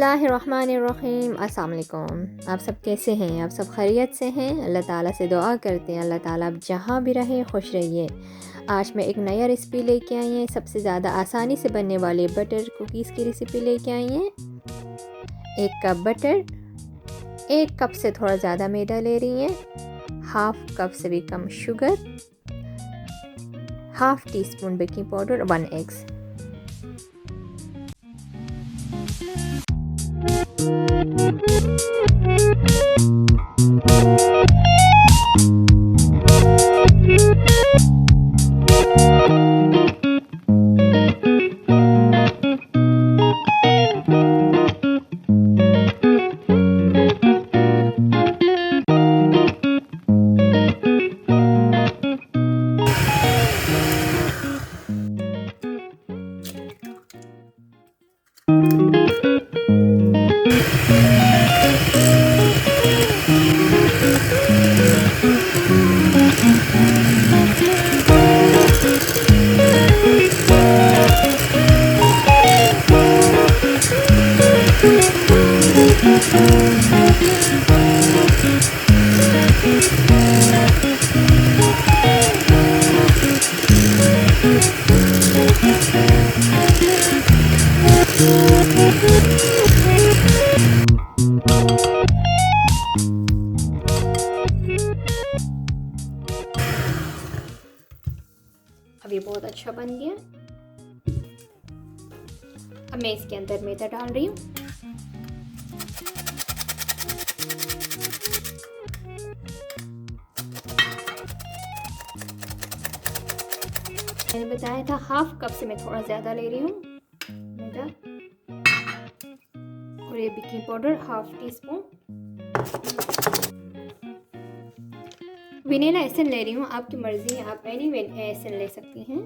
बिस्मिल्लाहिर्रहमानिर्रहीम। अस्सलाम वालेकुम। आप सब कैसे हैं? आप सब खैरियत से हैं? अल्लाह ताला से दुआ करते हैं अल्लाह ताला आप जहाँ भी रहें खुश रहिए। आज मैं एक नया रेसिपी लेके आई हैं। सबसे ज़्यादा आसानी से बनने वाले बटर कुकीज़ की रेसिपी लेके आई हैं। 1 कप बटर, 1 कप से थोड़ा ज़्यादा मैदा ले रही हैं, हाफ़ कप से भी कम sugar, half teaspoon baking powder, 1 eggs. अब ये बहुत अच्छा बन गया। अब मैं इसके अंदर मैदा डाल रही हूँ। मैंने बताया था हाफ़ कप से मैं थोड़ा ज़्यादा ले रही हूँ मैदा, और ये baking powder half tea spoon. Vanilla essence ले रही हूँ, आपकी मर्ज़ी है, आप एनी एसेंस ले सकती हैं।